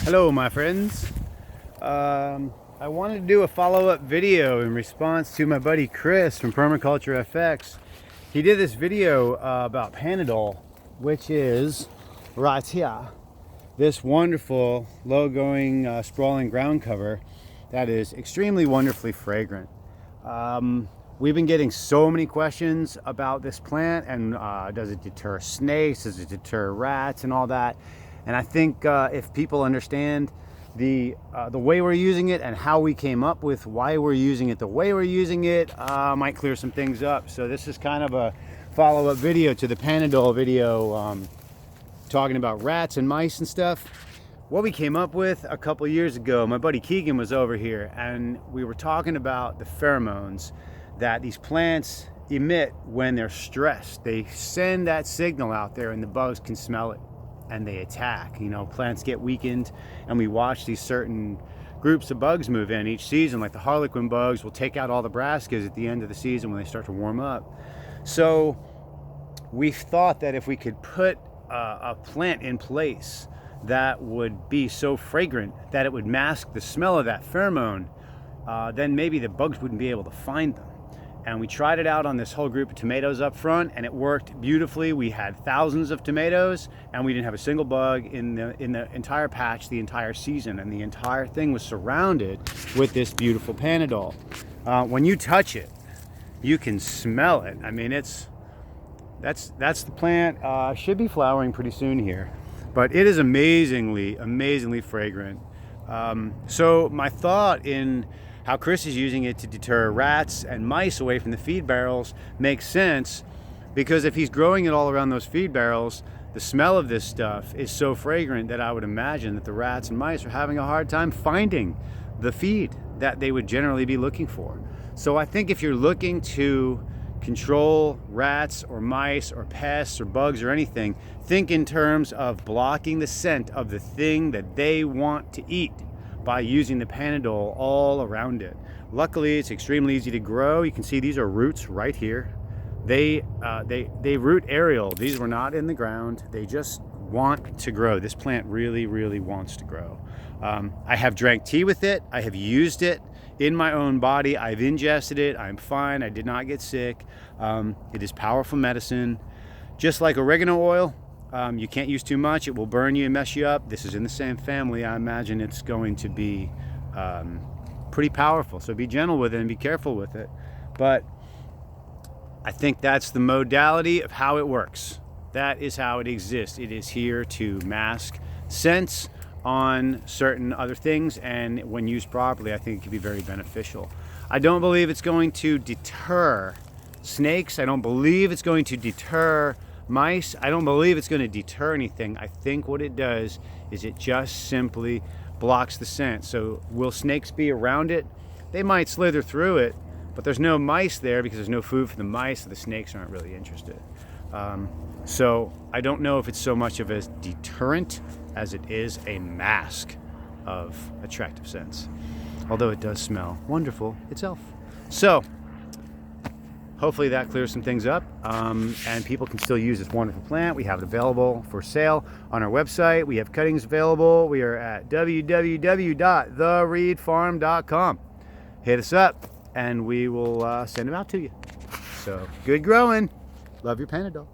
Hello my friends. I wanted to do a follow-up video in response to my buddy Chris from Permaculture FX. He did this video about panadol, which is right here. This wonderful low-going sprawling ground cover that is extremely wonderfully fragrant. We've been getting so many questions about this plant and does it deter snakes, does it deter rats and all that. And I think if people understand the way we're using it and how we came up with why we're using it the way we're using it, might clear some things up. So this is kind of a follow-up video to the panadol video, talking about rats and mice and stuff. What we came up with a couple years ago, my buddy Keegan was over here and we were talking about the pheromones that these plants emit when they're stressed. They send that signal out there and the bugs can smell it and they attack. You know, plants get weakened and we watch these certain groups of bugs move in each season, like the harlequin bugs will take out all the brassicas at the end of the season when they start to warm up. So we thought that if we could put a plant in place that would be so fragrant that it would mask the smell of that pheromone, then maybe the bugs wouldn't be able to find them. And we tried it out on this whole group of tomatoes up front and it worked beautifully. We had thousands of tomatoes and we didn't have a single bug in the entire patch the entire season, and the entire thing was surrounded with this beautiful panadol. When you touch it, you can smell it. I mean, that's the plant. Should be flowering pretty soon here, but it is amazingly fragrant. So my thought in how Chris is using it to deter rats and mice away from the feed barrels makes sense, because if he's growing it all around those feed barrels, the smell of this stuff is so fragrant that I would imagine that the rats and mice are having a hard time finding the feed that they would generally be looking for. So I think if you're looking to control rats or mice or pests or bugs or anything, think in terms of blocking the scent of the thing that they want to eat by using the panadol all around it. Luckily, it's extremely easy to grow. You can see these are roots right here. They root aerial. These were not in the ground. They just want to grow. This plant really wants to grow. I have drank tea with it. I have used it in my own body. I've ingested it. I'm fine. I did not get sick. It is powerful medicine. Just like oregano oil, you can't use too much. It will burn you and mess you up. This is in the same family. I imagine it's going to be pretty powerful. So be gentle with it and be careful with it. But I think that's the modality of how it works. That is how it exists. It is here to mask scents on certain other things, and when used properly, I think it can be very beneficial. I don't believe it's going to deter snakes. I don't believe it's going to deter mice. I don't believe it's going to deter anything. I think what it does is it just simply blocks the scent. So will snakes be around it? They might slither through it, but there's no mice there because there's no food for the mice, so the snakes aren't really interested. So I don't know if it's so much of a deterrent as it is a mask of attractive scents, although it does smell wonderful itself. So hopefully that clears some things up, and people can still use this wonderful plant. We have it available for sale on our website. We have cuttings available. We are at www.thereidfarm.com. Hit us up and we will send them out to you. So good growing. Love your panadol.